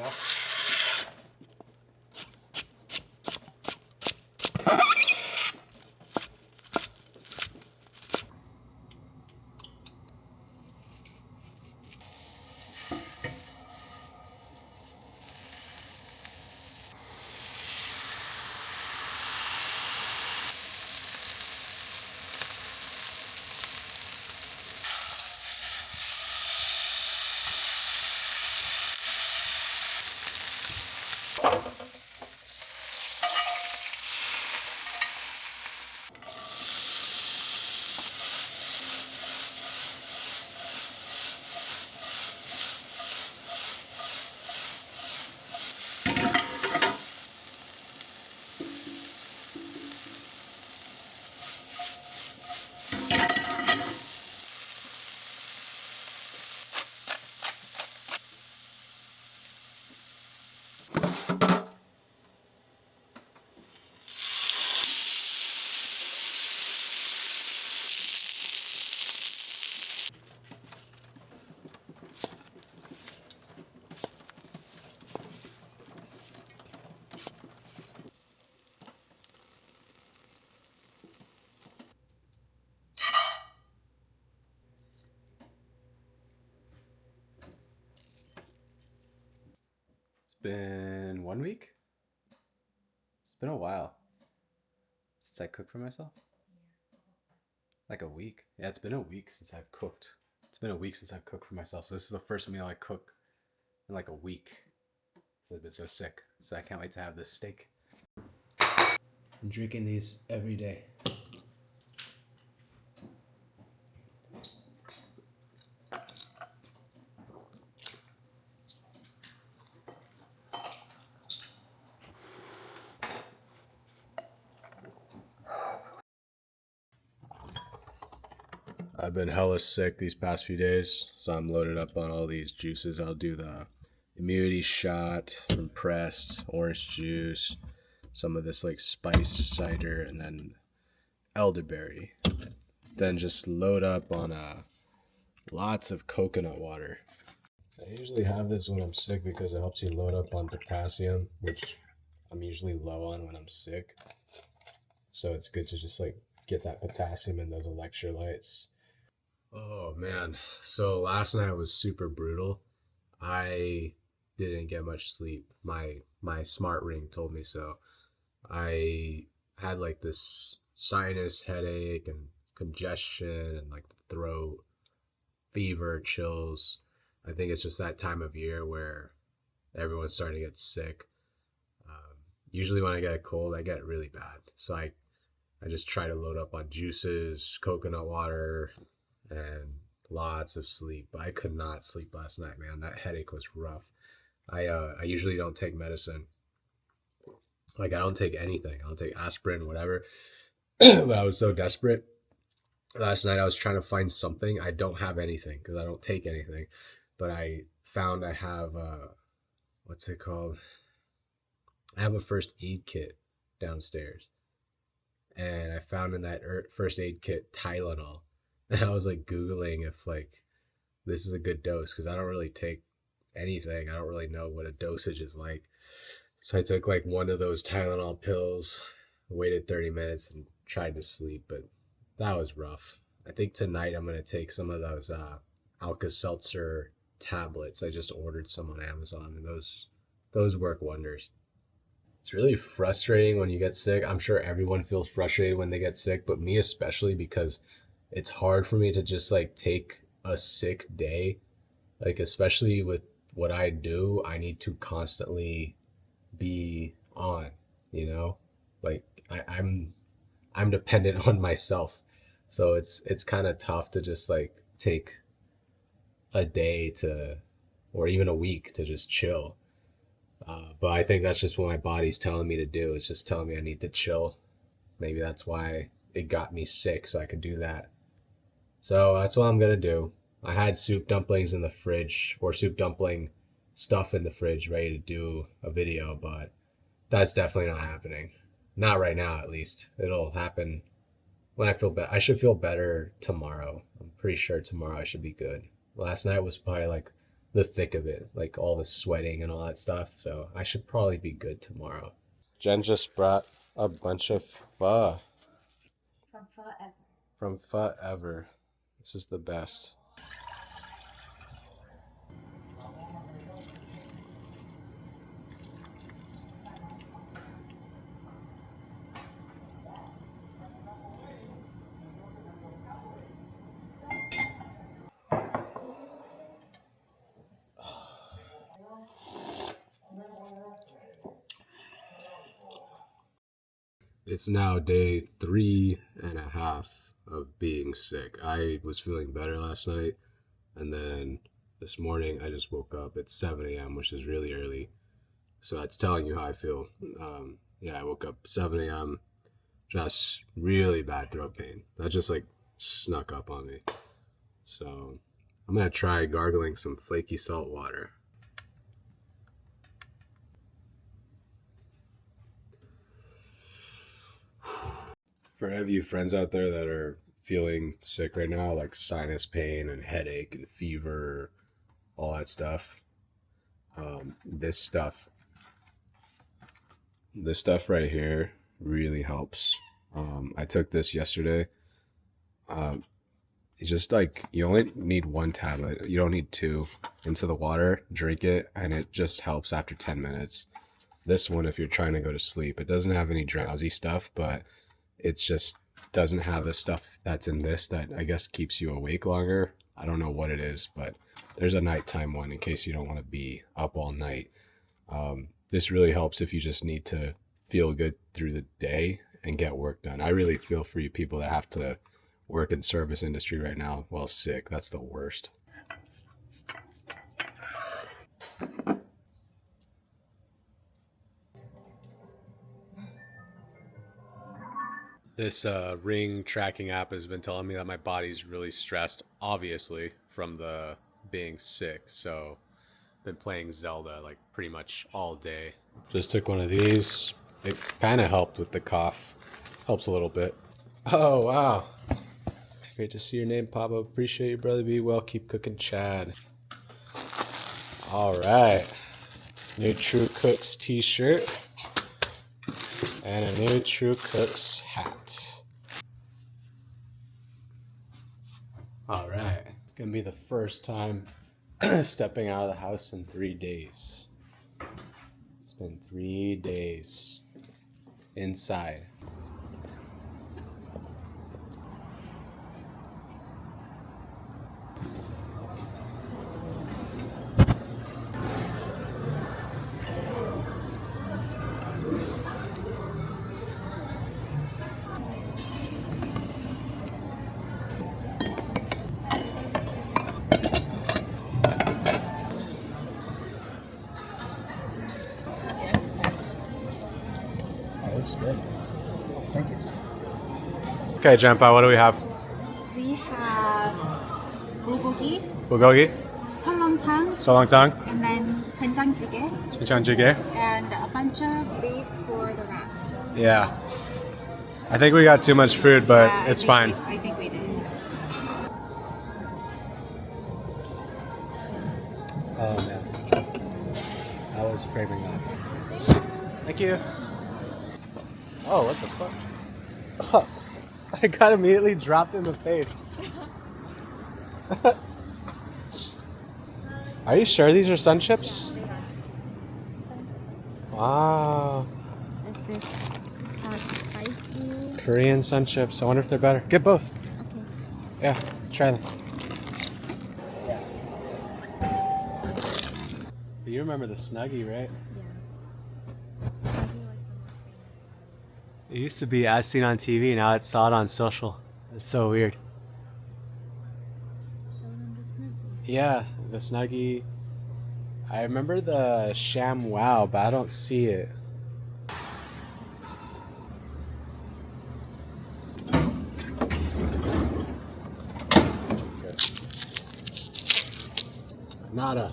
go. It's been 1 week? It's been a while since I cooked for myself. Like a week. Yeah, it's been a week since I've cooked. It's been a week since I've cooked for myself. So this is the first meal I cook in like a week. So I've been so sick. So I can't wait to have this steak. I'm drinking these every day. I've been hella sick these past few days, so I'm loaded up on all these juices. I'll do the immunity shot from Pressed, orange juice, some of this like spice cider, and then elderberry. Then just load up on lots of coconut water. I usually have this when I'm sick because it helps you load up on potassium, which I'm usually low on when I'm sick. So it's good to just like get that potassium and those electrolytes. Oh man. So last night was super brutal. I didn't get much sleep. My smart ring told me so. I had like this sinus headache and congestion and like the throat, fever, chills. I think it's just that time of year where everyone's starting to get sick. Usually when I get a cold, I get really bad. So I just try to load up on juices, coconut water, and lots of sleep. But I could not sleep last night, man. That headache was rough. I usually don't take medicine. Like I don't take anything. I don't take aspirin, whatever. But I was so desperate. Last night I was trying to find something. I don't have anything because I don't take anything. But I found I have what's it called? I have a first aid kit downstairs. And I found in that first aid kit Tylenol. And I was like Googling if like this is a good dose because I don't really take anything. I don't really know what a dosage is like. So I took like one of those Tylenol pills, waited 30 minutes and tried to sleep, but that was rough. I think tonight I'm going to take some of those Alka-Seltzer tablets. I just ordered some on Amazon and those work wonders. It's really frustrating when you get sick. I'm sure everyone feels frustrated when they get sick, but me especially because it's hard for me to just like take a sick day. Like especially with what I do, I need to constantly be on, you know? Like I'm dependent on myself. So it's kind of tough to just like take a day to or even a week to just chill. But I think that's just what my body's telling me to do. It's just telling me I need to chill. Maybe that's why it got me sick, so I could do that. So that's what I'm gonna do. I had soup dumplings in the fridge, or soup dumpling stuff in the fridge, ready to do a video, but that's definitely not happening. Not right now, at least. It'll happen when I feel better. I should feel better tomorrow. I'm pretty sure tomorrow I should be good. Last night was probably like the thick of it, like all the sweating and all that stuff. So I should probably be good tomorrow. Jen just brought a bunch of pho. From forever. From forever. This is the best. It's now day 3.5 of being sick. I was feeling better last night, and then this morning I just woke up at 7 a.m., which is really early. So that's telling you how I feel. Yeah, I woke up 7 a.m., just really bad throat pain. That just like snuck up on me. So I'm gonna try gargling some flaky salt water. For any of you friends out there that are feeling sick right now, like sinus pain and headache and fever, all that stuff, this stuff right here really helps. I took this yesterday. It's just like you only need one tablet. You don't need two. Into the water, drink it, and it just helps after 10 minutes. This one, if you're trying to go to sleep, it doesn't have any drowsy stuff, but it's just doesn't have the stuff that's in this that I guess keeps you awake longer. I don't know what it is, but there's a nighttime one in case you don't want to be up all night. This really helps if you just need to feel good through the day and get work done. I really feel for you people that have to work in service industry right now while sick. That's the worst. This ring tracking app has been telling me that my body's really stressed, obviously, from the being sick. So I've been playing Zelda like pretty much all day. Just took one of these. It kind of helped with the cough. Helps a little bit. Oh, wow. Great to see your name pop up. Appreciate you, brother. Be well. Keep cooking, Chad. All right. New True Cooks t-shirt. And a new True Cooks hat. All right. It's going to be the first time stepping out of the house in 3 days. It's been 3 days inside. Good. Thank you. Okay, Jampa, what do we have? We have bulgogi, Bulgogi, 설렁탕, and then 된장찌개, 된장찌개, and a bunch of leaves for the wrap. Yeah. I think we got too much food, but Yeah, it's fine. I think we did. Oh, man. I was craving that. Thank you. Oh, what the fuck? Oh, I got immediately dropped in the face. Are you sure these are sun chips? Wow. This is spicy. Korean sun chips. I wonder if they're better. Get both. Okay. Yeah, try them. You remember the Snuggie, right? Yeah. Snuggie was the most famous. It used to be as seen on TV, now it's saw it on social. It's so weird. Show them the Snuggie. Yeah, the Snuggie. I remember the Sham Wow, but I don't see it. Nada.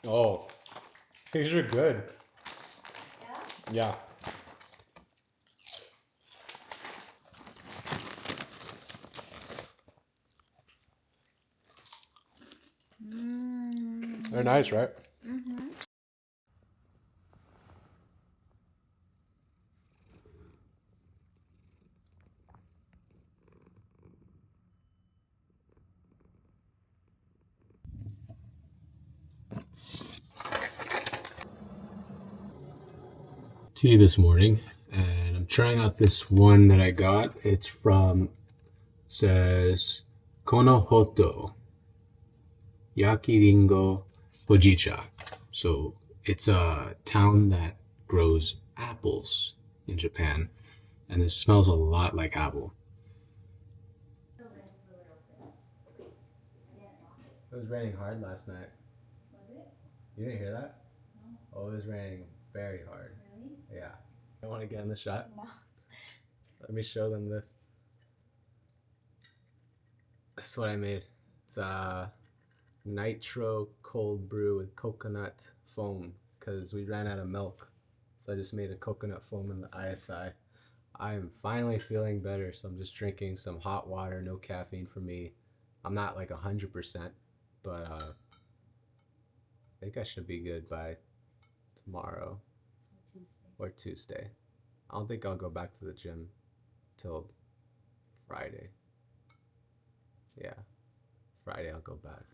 Oh, these are good. Yeah. They're nice, right? Mm-hmm. Tea this morning, and I'm trying out this one that I got. It says Konohoto Yakiringo Hojicha. So it's a town that grows apples in Japan, and it smells a lot like apple. It was raining hard last night. Was it? You didn't hear that? No. Oh, it was raining very hard. Really? Yeah. I want to get in the shot. No. Let me show them this. This is what I made. It's a nitro cold brew with coconut foam because we ran out of milk. So I just made a coconut foam in the ISI. I am finally feeling better, so I'm just drinking some hot water, no caffeine for me. I'm not like 100%, but I think I should be good by tomorrow or Tuesday. I don't think I'll go back to the gym till Friday. Yeah, Friday I'll go back.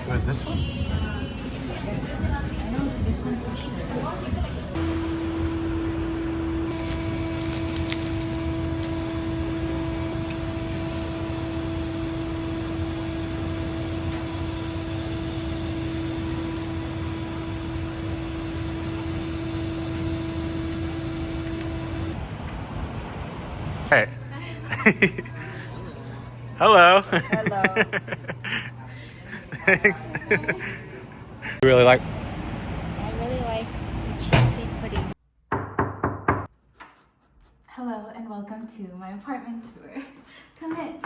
Was this one? I know it's this one for sure. Hey. Hello. Hello. Thanks. You really like? I really like the cheesy pudding. Hello and welcome to my apartment tour. Come in.